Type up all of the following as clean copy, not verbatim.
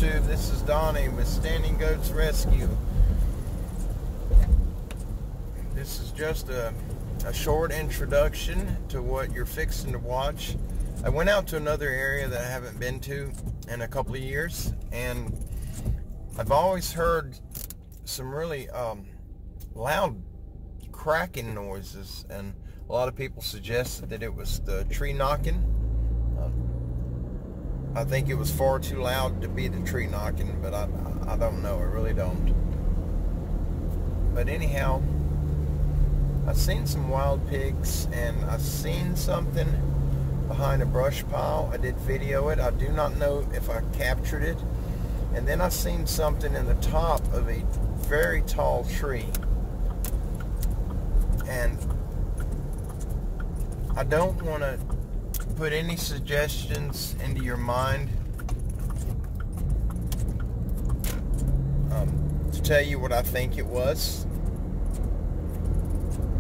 YouTube? This is Donnie with Standing Goats Rescue. This is just a short introduction to what you're fixing to watch. I went out to another area that I haven't been to in a couple of years, and I've always heard some really loud cracking noises, and a lot of people suggested that it was the tree knocking. I think it was far too loud to be the tree knocking, but I don't know. I really don't. But anyhow, I've seen some wild pigs, and I've seen something behind a brush pile. I did video it. I do not know if I captured it. And then I've seen something in the top of a very tall tree. And I don't want to put any suggestions into your mind to tell you what I think it was,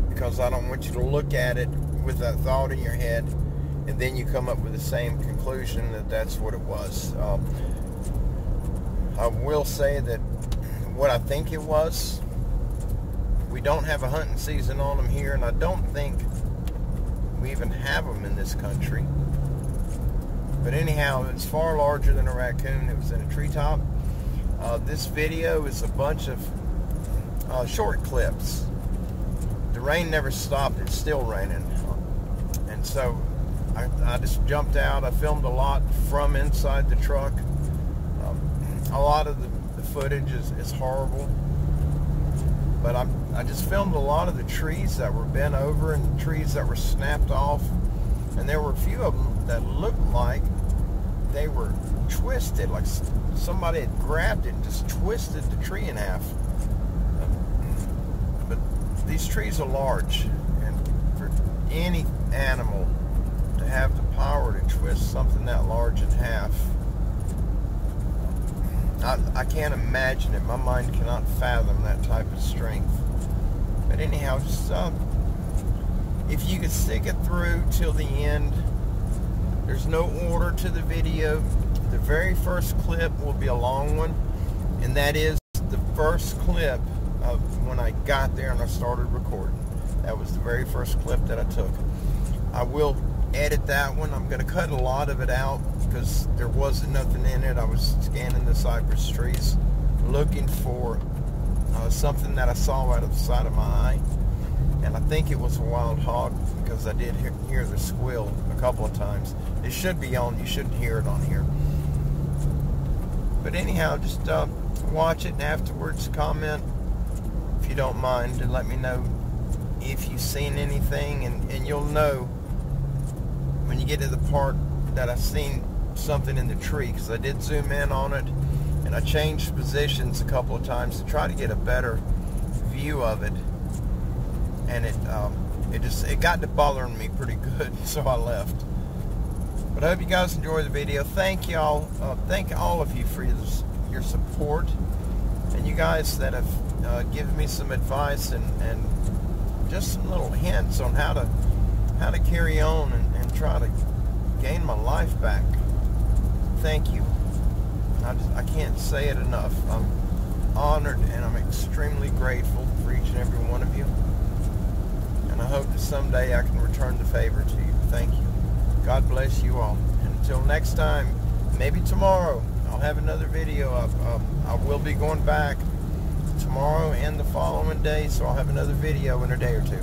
because I don't want you to look at it with that thought in your head and then you come up with the same conclusion that that's what it was. I will say that what I think it was, we don't have a hunting season on them here, and I don't think we even have them in this country. But anyhow, it's far larger than a raccoon. It was in a treetop. This video is a bunch of short clips. The rain never stopped. It's still raining. And so I just jumped out. I filmed a lot from inside the truck. A lot of the footage is horrible. But I just filmed a lot of the trees that were bent over and the trees that were snapped off. And there were a few of them that looked like they were twisted, like somebody had grabbed it and just twisted the tree in half. But these trees are large, and for any animal to have the power to twist something that large in half, I can't imagine it. My mind cannot fathom that type of strength. But anyhow, just if you could stick it through till the end, there's no order to the video. The very first clip will be a long one, and that is the first clip of when I got there and I started recording. That was the very first clip that I took. I will edit that one. I'm going to cut a lot of it out because there wasn't nothing in it. I was scanning the cypress trees looking for something that I saw out of the side of my eye, and I think it was a wild hog because I did hear the squeal a couple of times. It should be on. You shouldn't hear it on here. But anyhow, just watch it and afterwards comment if you don't mind, and let me know if you've seen anything, and you'll know when you get to the part that I've seen something in the tree, because I did zoom in on it and I changed positions a couple of times to try to get a better view of it, and it got to bothering me pretty good, so I left. But I hope you guys enjoy the video. Thank y'all. Thank all of you for your support, and you guys that have given me some advice and just some little hints on how to carry on and try to gain my life back. Thank you. I can't say it enough. I'm honored and I'm extremely grateful for each and every one of you. And I hope that someday I can return the favor to you. Thank you. God bless you all. And until next time, maybe tomorrow, I'll have another video up. I will be going back tomorrow and the following day, so I'll have another video in a day or two.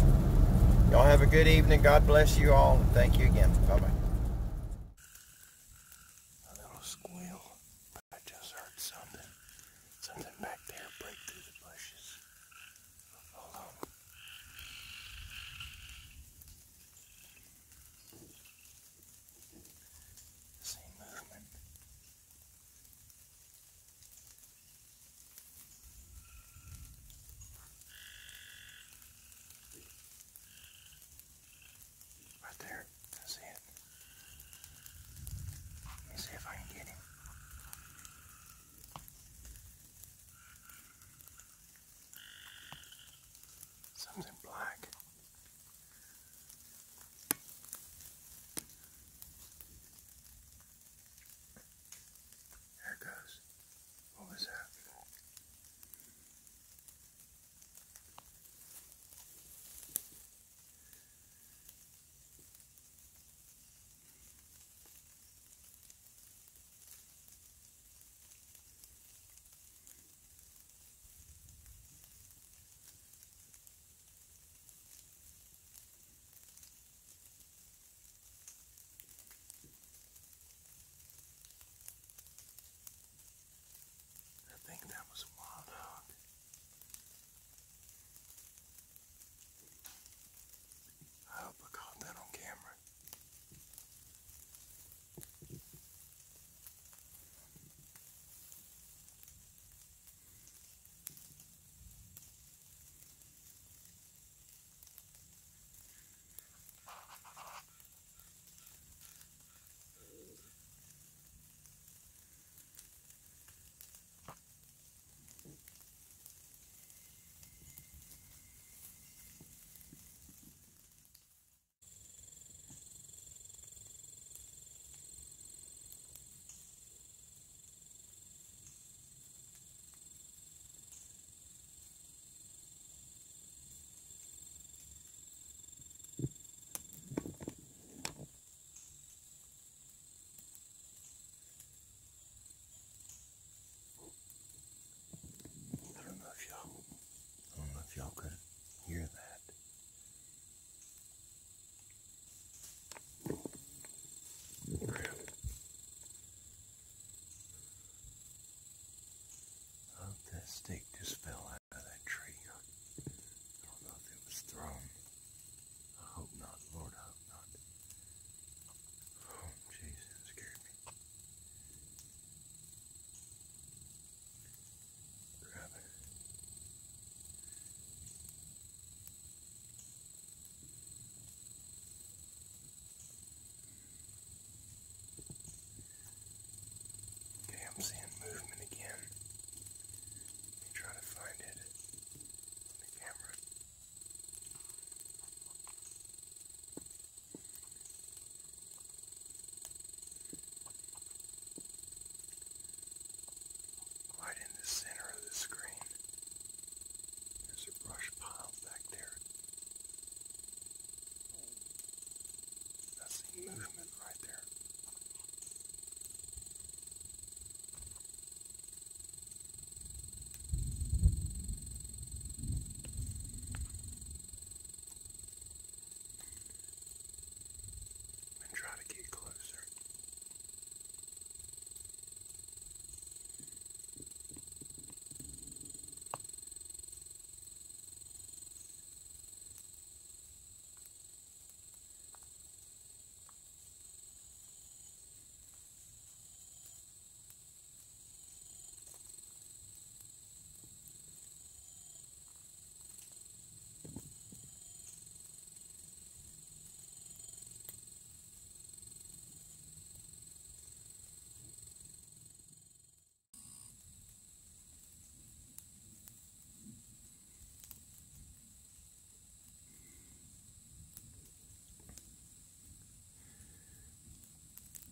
Y'all have a good evening. God bless you all. Thank you again. Bye-bye. A little squeal. I just heard something back there break through the bushes. Hold on. See movement. Right there. I see it. Let me see if I can get him. Something black. There it goes. stick just fell out of that tree. I don't know if it was thrown. I hope not, Lord, I hope not. Oh, jeez, that scared me. Grab it. Okay, I'm seeing movement again. Let me try to find it on the camera. Right in the center of the screen. There's a brush pile back there. I see movement right there. And try to get closer.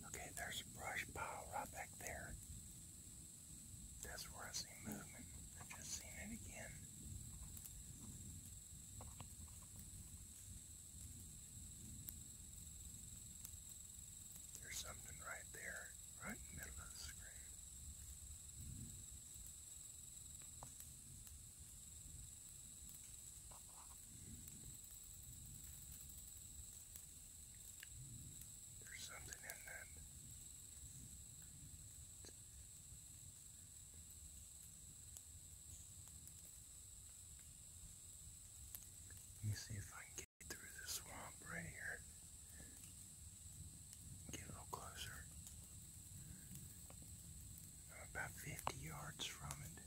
Okay, there's a brush pile right back there. That's where I see movement. I just seen it again. There's something right there, right in the middle of the screen. There's something in that. Let me see if I can get through the swamp right here. Get a little closer. I'm about 50 yards from it.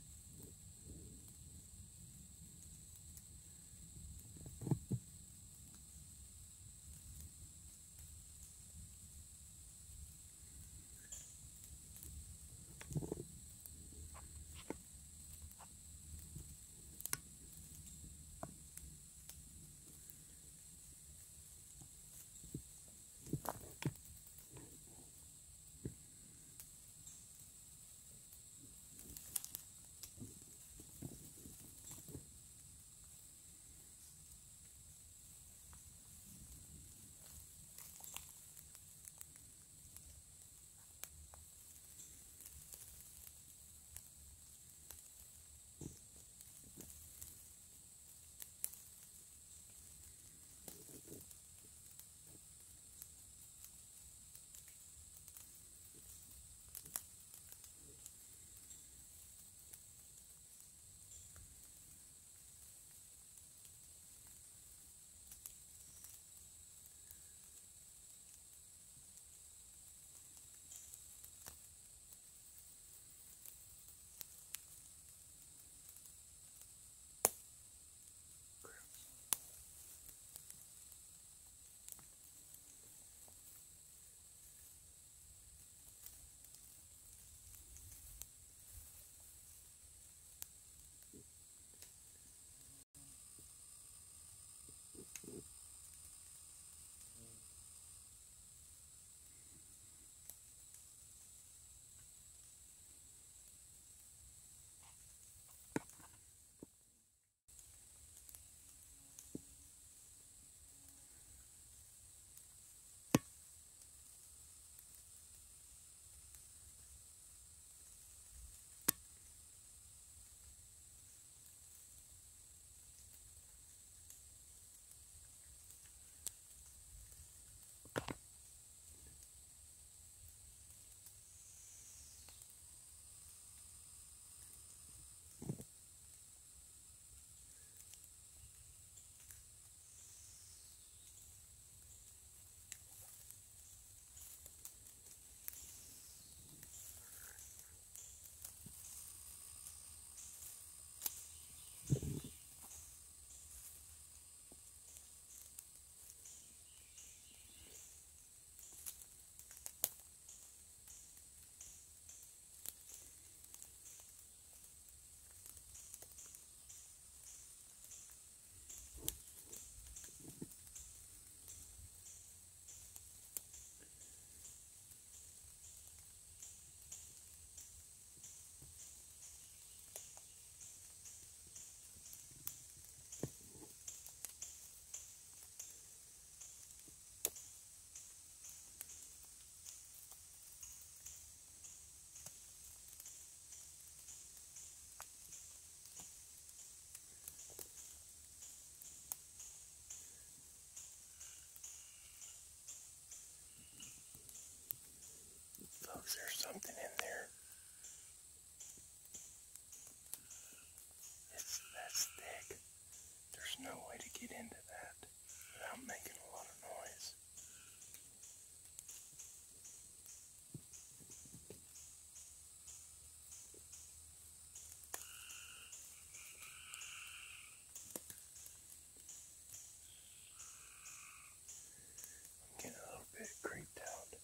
Is there something in there? That's thick. There's no way to get into that without making a lot of noise. I'm getting a little bit creeped out.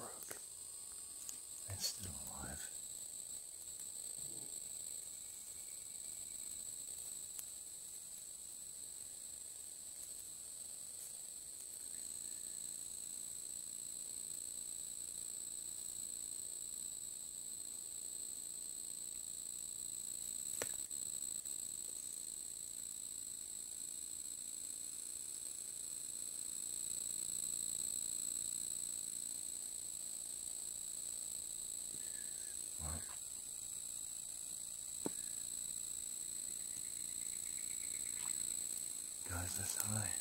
broke. It's still alive. Guys, that's high.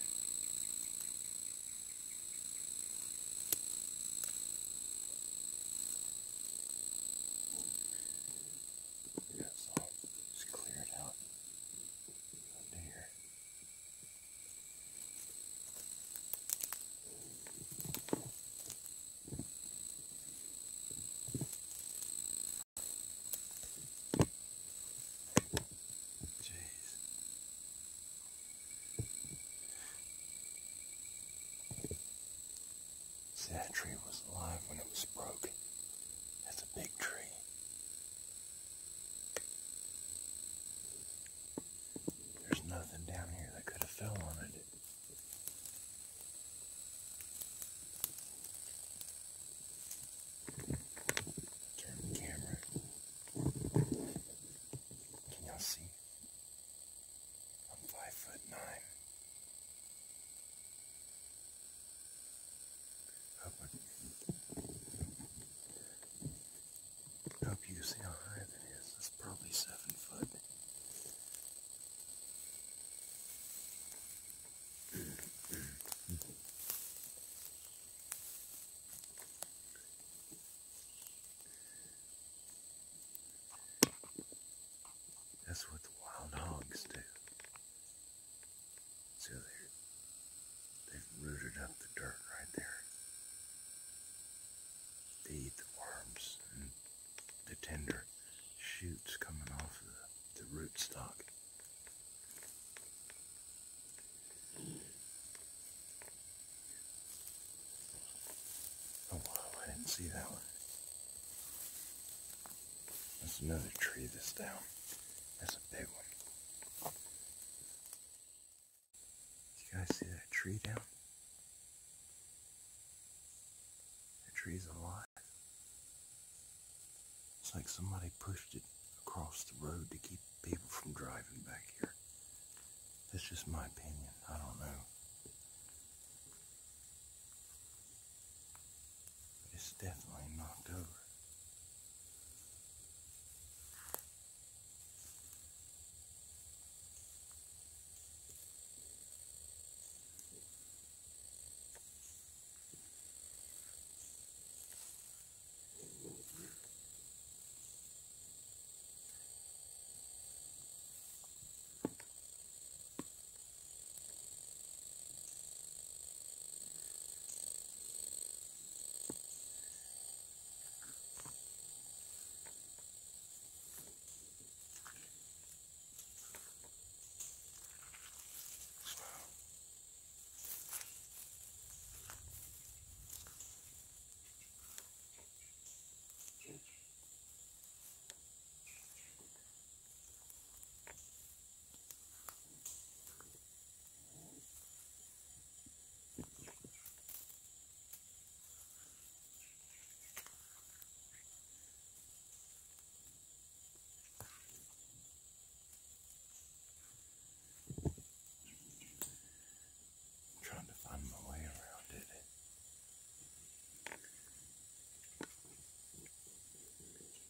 That's all just cleared out under here. Jeez. See, that tree was alive when it was broke. That's a big tree. There's nothing down here that could have fell on it. Turn the camera. Can y'all see? I'm 5'9". Hope you see how high that is. That's probably 7 foot. That's what the wild hogs do. So they've rooted up the dirt right there. They eat the worms and the tender shoots coming off of the root stock. Oh wow, I didn't see that one. That's another tree that's down. That's a big one. You guys see that tree down? That tree's alive. It's like somebody pushed it across the road to keep people from driving back here. That's just my opinion. I don't know. But it's definitely knocked over. Trying to find my way around it.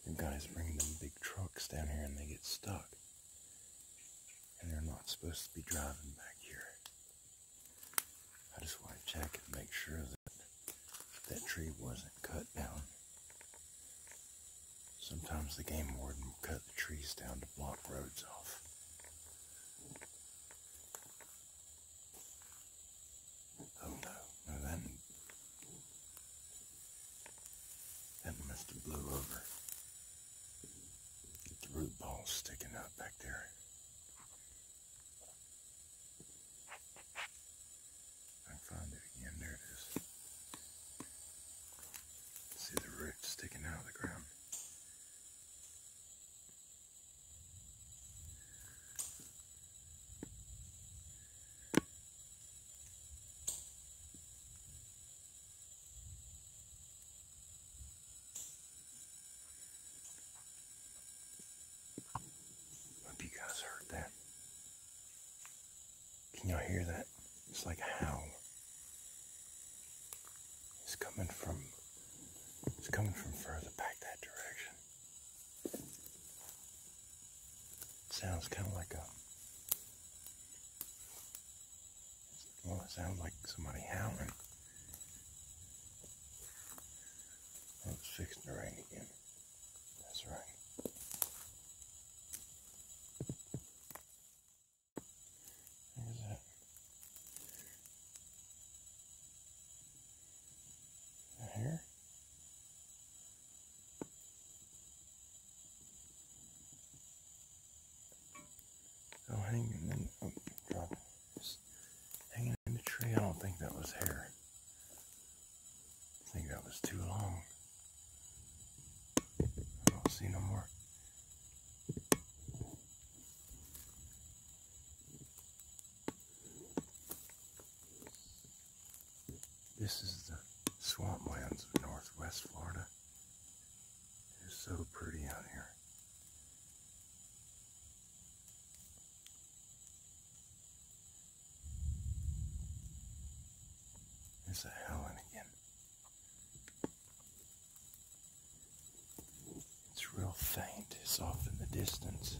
You guys bring them big trucks down here and they get stuck. And they're not supposed to be driving back here. I just want to check and make sure that that tree wasn't cut down. Sometimes the game warden will cut the trees down to block roads off. Oh no, that must have blew over. The root ball's sticking up back there. I can find it again. There it is. It's like a howl. It's coming from further back that direction. It sounds kind of like it sounds like somebody howling. Oh, it's fixing to rain again. That's right. There's that. Here. Oh, hanging in, drop it. Just hanging in the tree. I don't think that was hair. I think that was too long. I don't see no more. This is the swamplands of northwest Florida. It's so pretty out here. It's a howling again. It's real faint. It's off in the distance.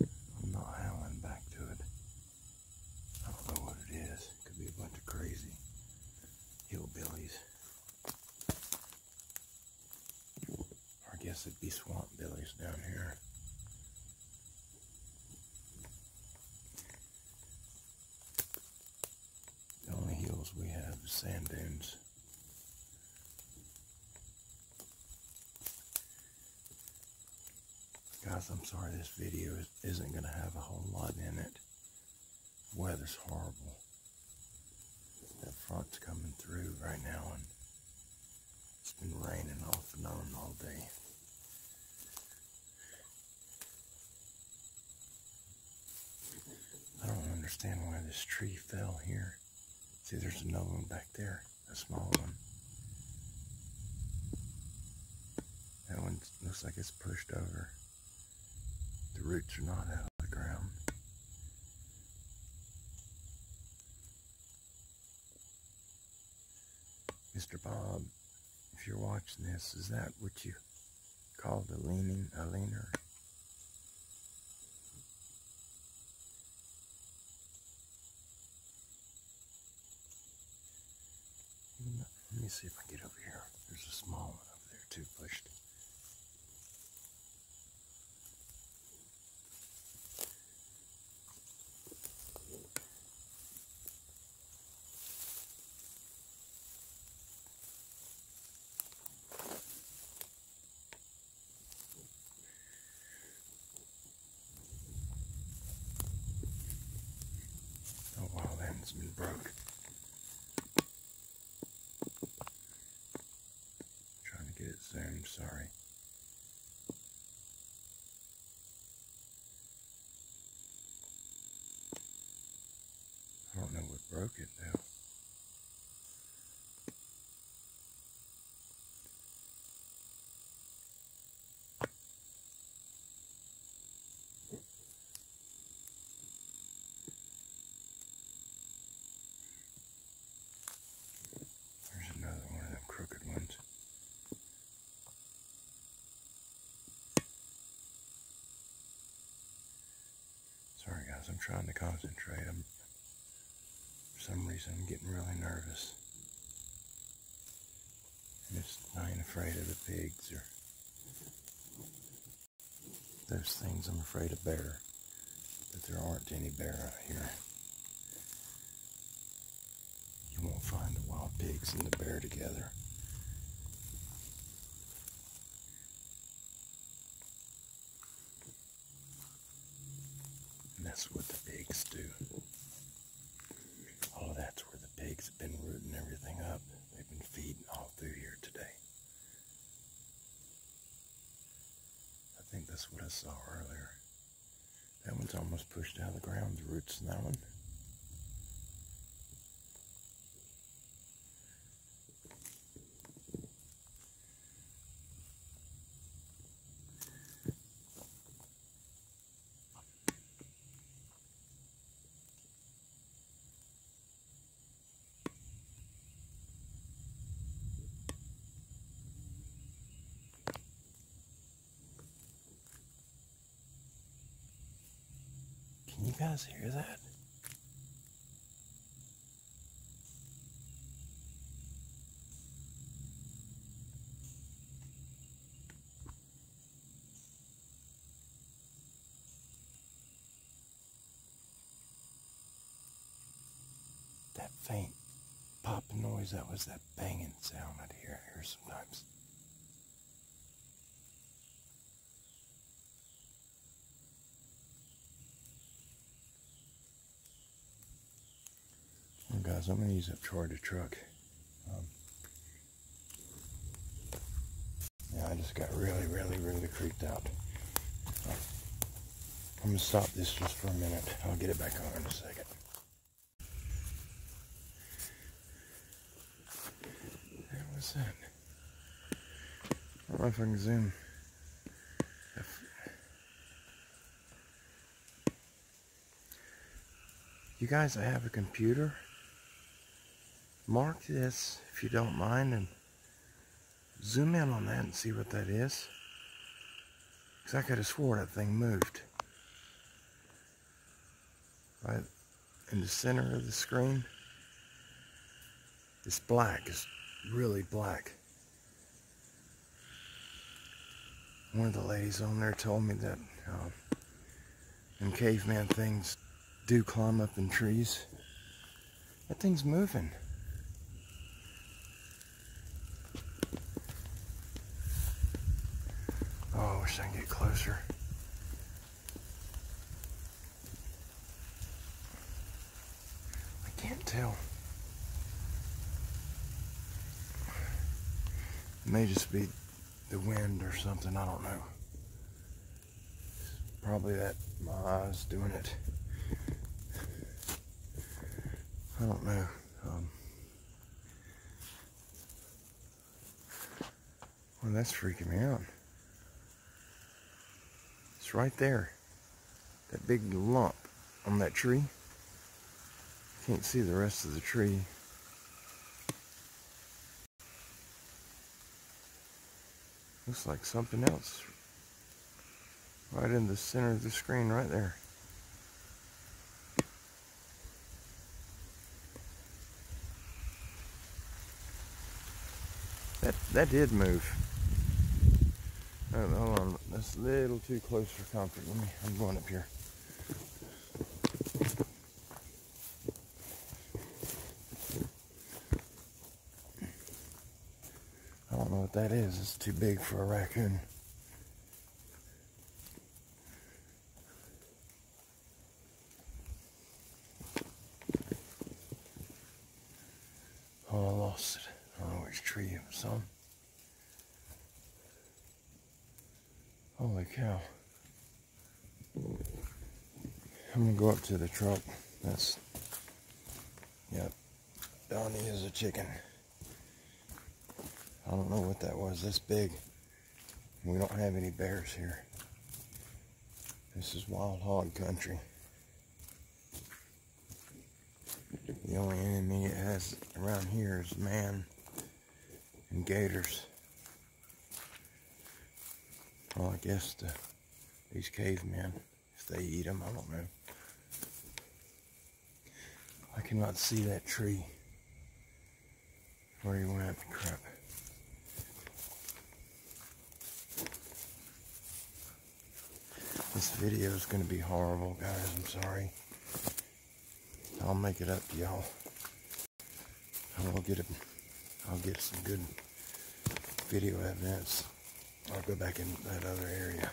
I'm not howling back to it. I don't know what it is. It could be a bunch of crazy hillbillies. Or I guess it'd be swamp billies down here. The only hills we have is sand dunes. Guys, I'm sorry this video isn't going to have a whole lot in it. Weather's horrible. That front's coming through right now, and it's been raining off and on all day. I don't understand why this tree fell here. See, there's another one back there, a small one. That one looks like it's pushed over. The roots are not out of the ground. Mr. Bob, if you're watching this, is that what you call a leaner? Let me see if I can get over here. There's a small one over there too, pushed. Oh wow, that one's been broke. Trying to get it zoomed, sorry. I don't know what broke it though. There's another one of them crooked ones. Sorry guys, I'm trying to concentrate. For some reason I'm getting really nervous. And I ain't afraid of the pigs or those things. I'm afraid of bear. But there aren't any bear out here. You won't find the wild pigs and the bear together. And that's what the pigs do. All of that's where the pigs have been rooting everything up. They've been feeding all through here today. I think that's what I saw earlier. That one's almost pushed out of the ground, the roots in that one. guys hear that? That faint popping noise, that was that banging sound I'd hear here sometimes. Well, guys, I'm going to use that Florida truck. Yeah, I just got really creeped out. I'm going to stop this just for a minute. I'll get it back on in a second. There was that. I don't know if I can zoom. You guys, I have a computer. Mark this, if you don't mind, and zoom in on that and see what that is. Because I could have swore that thing moved. Right in the center of the screen. It's black. It's really black. One of the ladies on there told me that them caveman things do climb up in trees. That thing's moving. Oh, I wish I could get closer. I can't tell. It may just be the wind or something, I don't know. Probably that my eyes doing it. I don't know. Well, that's freaking me out. It's right there. That big lump on that tree. Can't see the rest of the tree. Looks like something else. Right in the center of the screen right there. That did move. Hold on, that's a little too close for comfort. I'm going up here. I don't know what that is. It's too big for a raccoon. Oh, I lost it. I don't know which tree it was on. Holy cow. I'm gonna go up to the truck. That's, yep, Donnie is a chicken. I don't know what that was, this big. We don't have any bears here. This is wild hog country. The only enemy it has around here is man and gators. Well, I guess these cavemen, if they eat them, I don't know. I cannot see that tree where he went. Crap. This video is going to be horrible, guys. I'm sorry. I'll make it up to y'all. I'll get some good video evidence. I'll go back in that other area.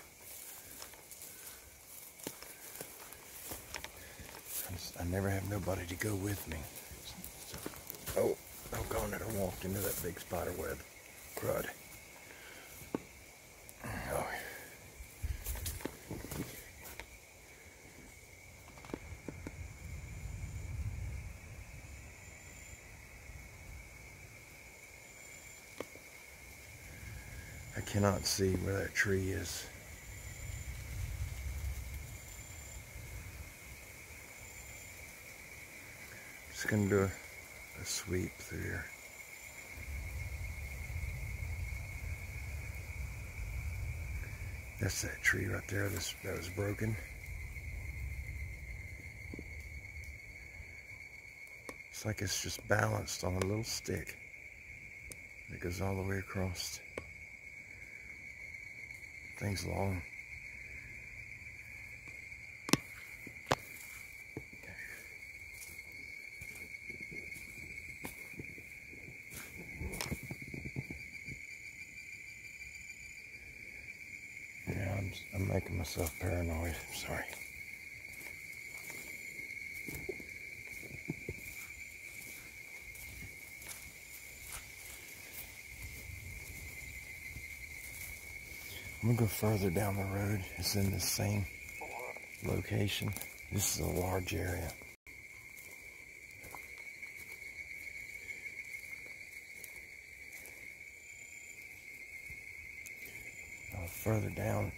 I never have nobody to go with me. So, oh, doggone it, I walked into that big spider web. Crud. Oh. I cannot see where that tree is. Just gonna do a sweep through here. That's that tree right there that was broken. Looks like it's just balanced on a little stick that goes all the way across. Thing's long. Yeah, I'm making myself paranoid. I'm sorry. I'm gonna go further down the road. It's in the same location. This is a large area. Further down,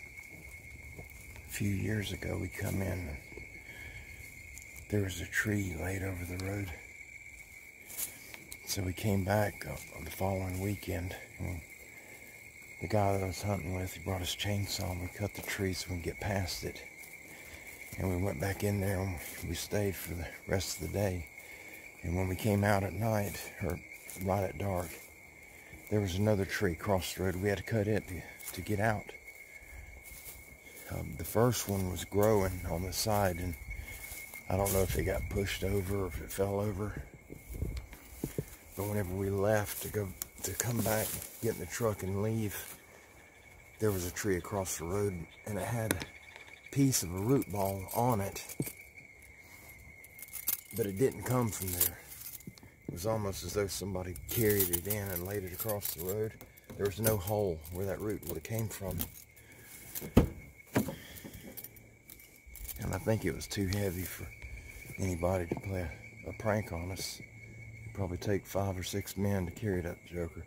a few years ago, we come in and there was a tree laid over the road. So we came back on the following weekend, and the guy that I was hunting with, he brought his chainsaw and we cut the tree so we could get past it. And we went back in there and we stayed for the rest of the day. And when we came out at night, or right at dark, there was another tree across the road. We had to cut it to get out. The first one was growing on the side, and I don't know if it got pushed over or if it fell over. But whenever we left to come back, get in the truck and leave, there was a tree across the road, and it had a piece of a root ball on it, but it didn't come from there. It was almost as though somebody carried it in and laid it across the road. There was no hole where that root would have came from. And I think it was too heavy for anybody to play a prank on us. It'd probably take 5 or 6 men to carry that joker.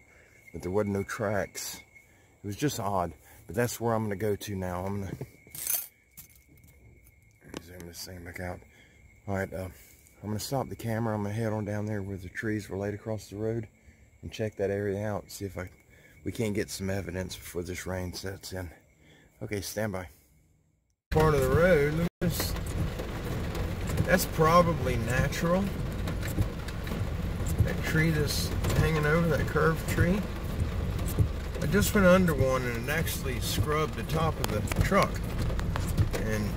But there wasn't no tracks. It was just odd. But that's where I'm going to go to now. I'm going to zoom this thing back out. Alright, I'm going to stop the camera. I'm going to head on down there where the trees were laid across the road and check that area out. See if we can't get some evidence before this rain sets in. Okay, stand by. Part of the road, look at this. That's probably natural. That tree that's hanging over, that curved tree. I just went under one and it actually scrubbed the top of the truck. And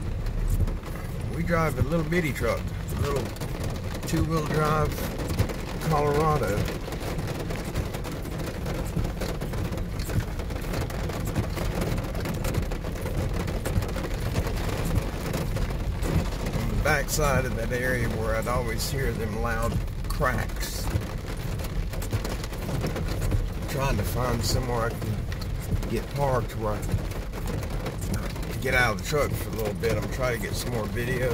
we drive a little bitty truck, a little 2-wheel drive Colorado. On the back side of that area where I'd always hear them loud cracks. Trying to find somewhere I can get parked where I can get out of the truck for a little bit. I'm trying to get some more video.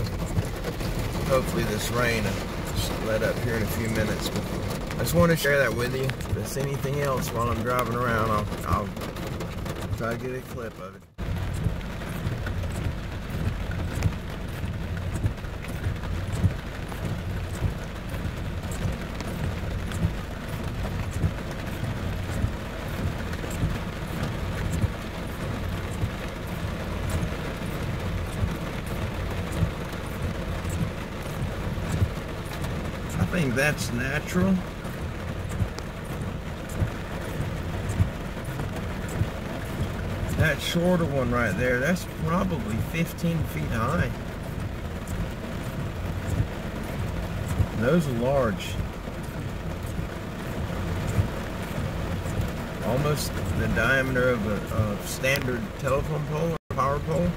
Hopefully this rain will let up here in a few minutes. But I just want to share that with you. If there's anything else while I'm driving around, I'll try to get a clip of it. I think that's natural. That shorter one right there, that's probably 15 feet high. And those are large. Almost the diameter of a standard telephone pole or power pole.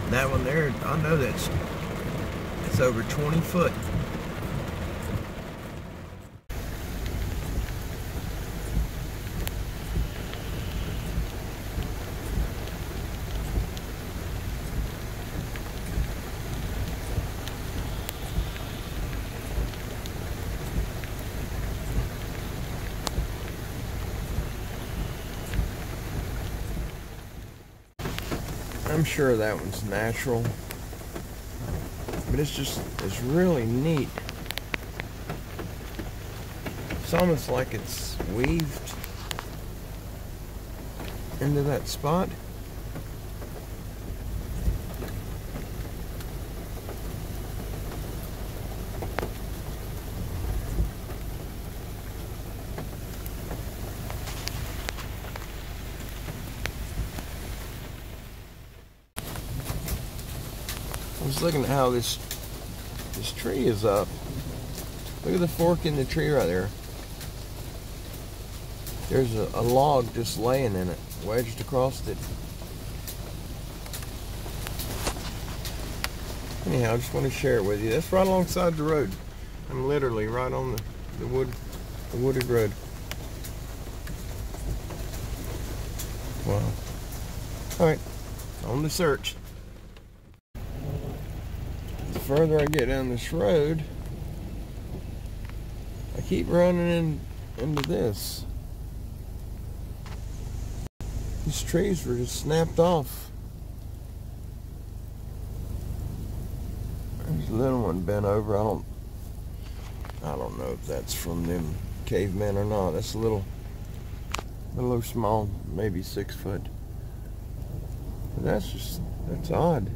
That one there, I know it's over 20 foot. I'm sure that one's natural, but it's really neat. It's almost like it's weaved into that spot. just looking at how this tree is up. Look at the fork in the tree right there. There's a log just laying in it, wedged across it. Anyhow, I just want to share it with you. That's right alongside the road. I'm literally right on the wooded road. Wow. Alright, on the search. The further I get down this road, I keep running into this. These trees were just snapped off. There's a little one bent over. I don't know if that's from them cavemen or not. That's a little small, maybe 6 foot. But that's odd.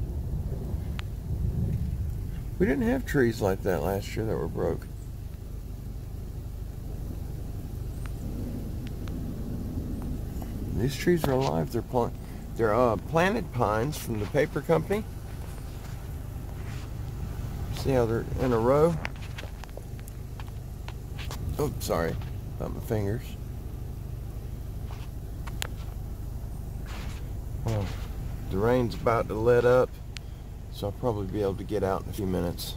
We didn't have trees like that last year that were broke. These trees are alive. They're planted pines from the paper company. See how they're in a row? Oh, sorry about my fingers. Well, the rain's about to let up, so I'll probably be able to get out in a few minutes.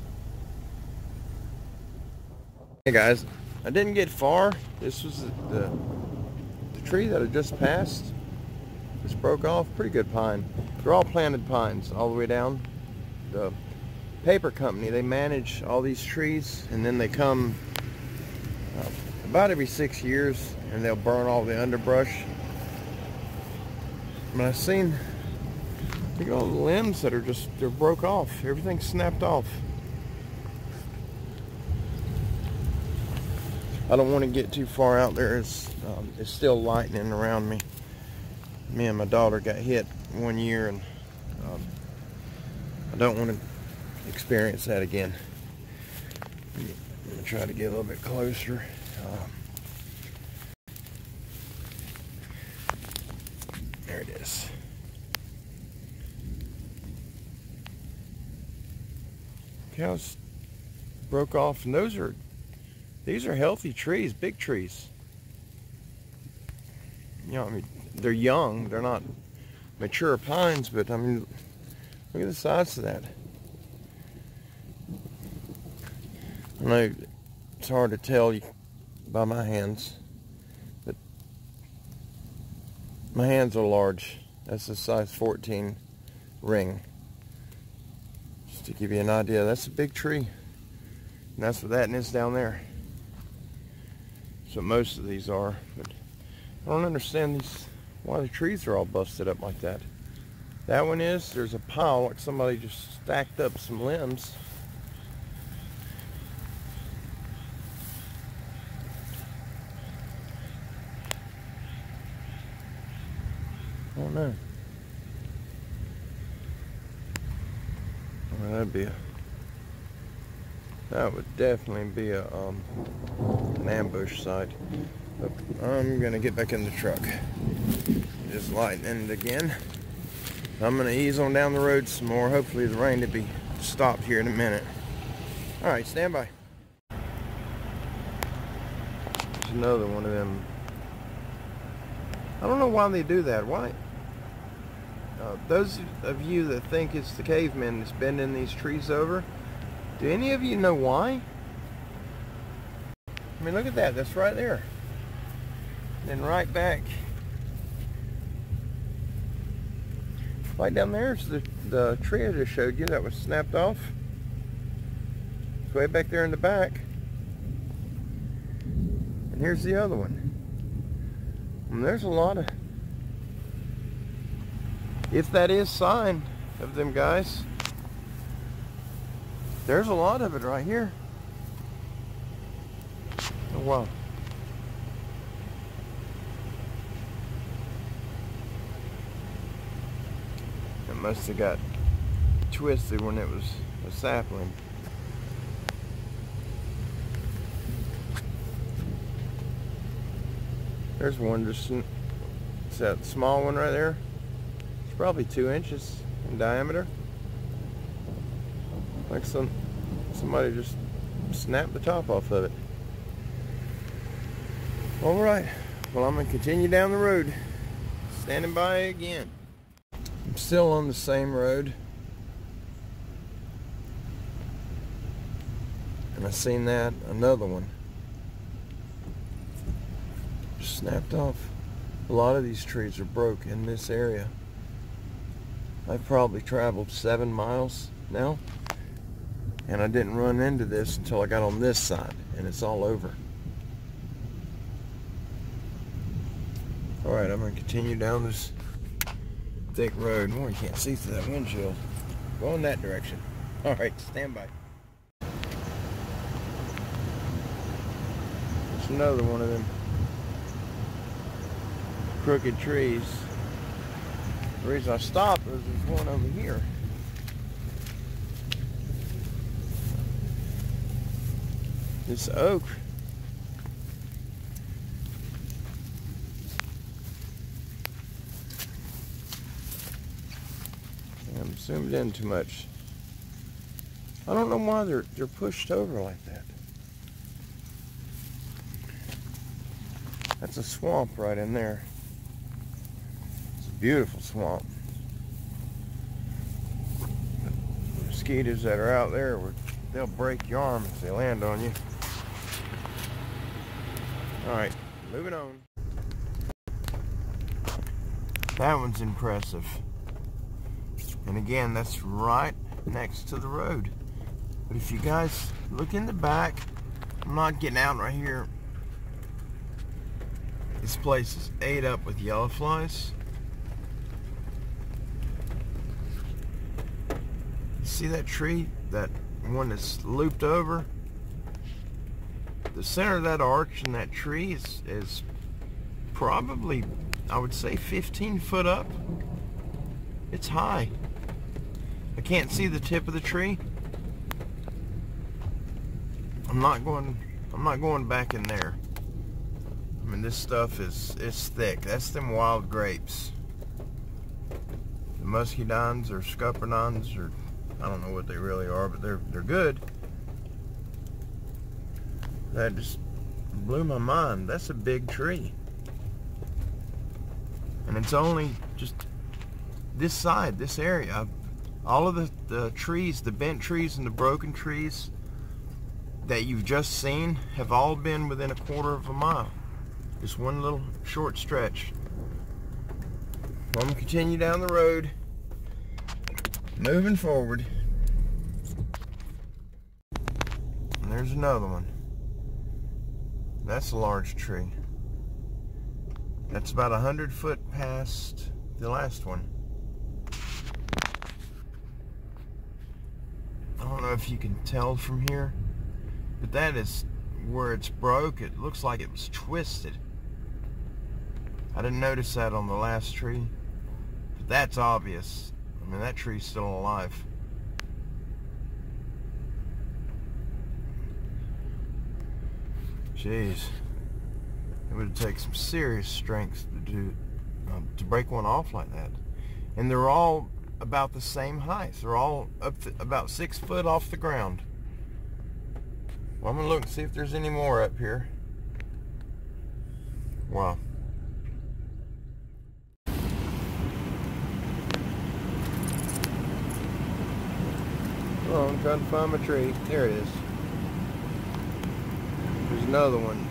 Hey guys, I didn't get far. This was the tree that I just passed. Just broke off. Pretty good pine. They're all planted pines all the way down. The paper company, they manage all these trees, and then they come about every 6 years and they'll burn all the underbrush. But I've seen, look at all the limbs that are they're broke off. Everything's snapped off. I don't want to get too far out there. It's still lightning around me. Me and my daughter got hit 1 year, and I don't want to experience that again. I'm going to try to get a little bit closer. There it is. Cows broke off, and these are healthy trees, big trees. You know, I mean, they're young, they're not mature pines, but I mean, look at the size of that. I know it's hard to tell by my hands, but my hands are large. That's a size 14 ring. Just to give you an idea, that's a big tree. And that's what that is down there. So most of these are, but I don't understand why the trees are all busted up like that. That one is, there's a pile like somebody just stacked up some limbs. I don't know. Well, that would definitely be an ambush site. But I'm gonna get back in the truck. Just lightning it again. I'm gonna ease on down the road some more. Hopefully the rain will be stopped here in a minute. All right, stand by. There's another one of them. I don't know why they do that. Why? Those of you that think it's the cavemen that's bending these trees over, do any of you know why? I mean, look at that. That's right there. And then right back, right down there's the tree I just showed you that was snapped off. It's way back there in the back. And here's the other one. And there's a lot of, if that is sign of them guys, there's a lot of it right here. Oh wow. It must have got twisted when it was a sapling. There's one, just it's that small one right there. It's probably 2 inches in diameter. Like somebody just snapped the top off of it. Alright, well, I'm going to continue down the road. Standing by again. I'm still on the same road. And I seen that, another one. Just snapped off. A lot of these trees are broke in this area. I've probably traveled 7 miles now. And I didn't run into this until I got on this side. And it's all over. Alright, I'm going to continue down this thick road. Boy, you can't see through that windshield. Go in that direction. Alright, stand by. There's another one of them crooked trees. The reason I stopped was there's one over here. This oak. I'm zoomed in too much. I don't know why they're pushed over like that. That's a swamp right in there. It's a beautiful swamp. The mosquitoes that are out there, they'll break your arm if they land on you. Alright, moving on. That one's impressive. And again, that's right next to the road. But if you guys look in the back, I'm not getting out right here. This place is ate up with yellow flies. See that tree? That one that's looped over? The center of that arch and that tree is probably, I would say, 15 foot up. It's high. I can't see the tip of the tree. I'm not going back in there. I mean, this stuff is thick. That's them wild grapes. The muscadines or scuppernines, or I don't know what they really are, but they're good. That just blew my mind. That's a big tree. And it's only just this side, this area. All of the trees, the bent trees and the broken trees that you've just seen have all been within a quarter of a mile. Just one little short stretch. Well, I'm going to continue down the road, moving forward. And there's another one. That's a large tree. That's about 100 foot past the last one. I don't know if you can tell from here, but that is where it's broke. It looks like it was twisted. I didn't notice that on the last tree, but that's obvious. I mean, that tree's still alive. Jeez, it would take some serious strength to break one off like that. And they're all about the same height. They're all up to about 6 foot off the ground. Well, I'm gonna look and see if there's any more up here. Wow. Oh, I'm trying to find my tree. There it is. There's another one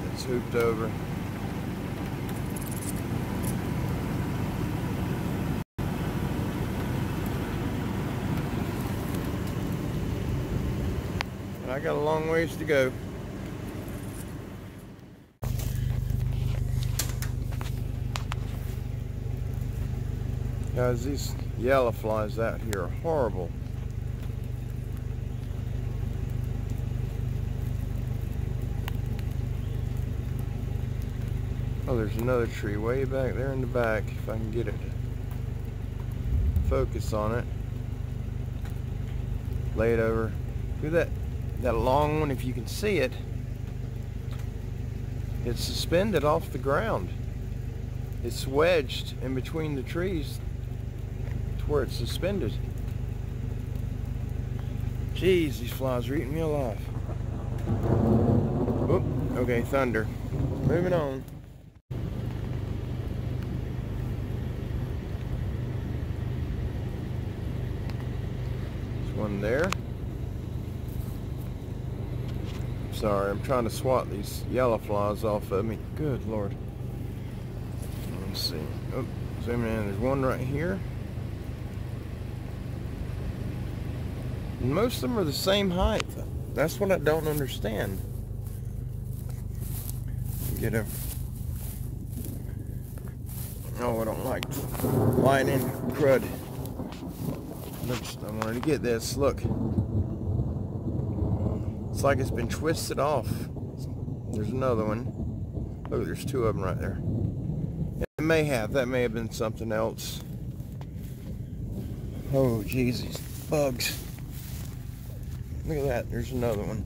that's hooped over. And I got a long ways to go. Guys, these yellow flies out here are horrible. Oh, there's another tree way back there in the back, if I can get it to focus on it. Lay it over. Look at that long one, if you can see it. It's suspended off the ground. It's wedged in between the trees to where it's suspended. Jeez, these flies are eating me alive. Oop, okay, thunder. Moving on. There's one there. Sorry, I'm trying to swat these yellow flies off of me. Good Lord. Let's see. Oh, zooming in. There's one right here. And most of them are the same height. That's what I don't understand. Get a... Oh, I don't like lying in crud. I wanted to get this. Look. It's like it's been twisted off. There's another one. Oh, there's two of them right there. It may have. That may have been something else. Oh, geez, these bugs. Look at that. There's another one.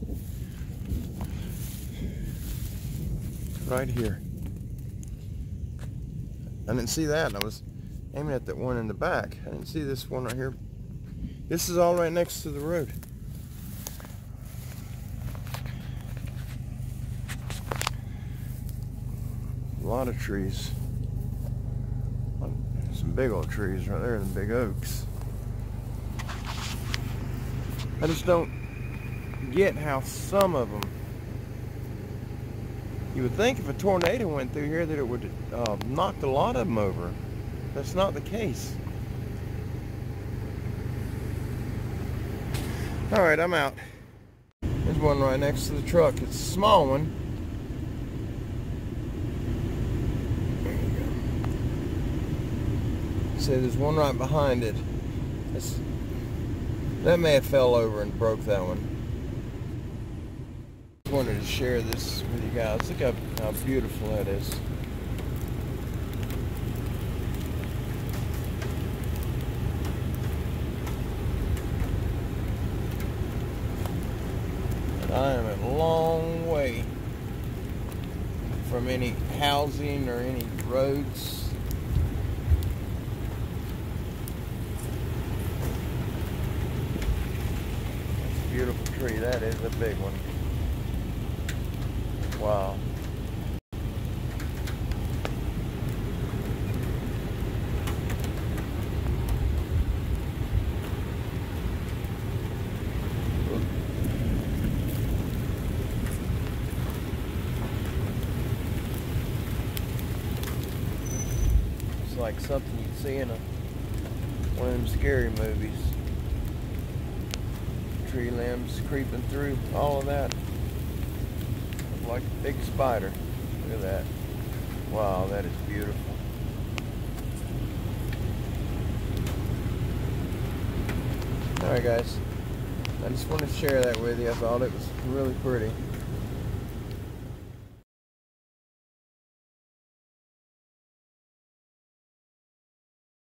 Right here. I didn't see that. I was aiming at that one in the back. I didn't see this one right here. This is all right next to the road. A lot of trees. Some big old trees right there, the big oaks. I just don't get how some of them... You would think if a tornado went through here that it would knock a lot of them over. That's not the case. Alright, I'm out. There's one right next to the truck. It's a small one. There you go. See, there's one right behind it. That may have fell over and broke that one. Just wanted to share this with you guys. Look how beautiful that is. I am a long way from any housing or any roads. That's a beautiful tree. That is a big one. Wow. Like something you'd see in one of them scary movies. Tree limbs creeping through, all of that. Like a big spider. Look at that. Wow, that is beautiful. Alright guys, I just wanted to share that with you. I thought it was really pretty.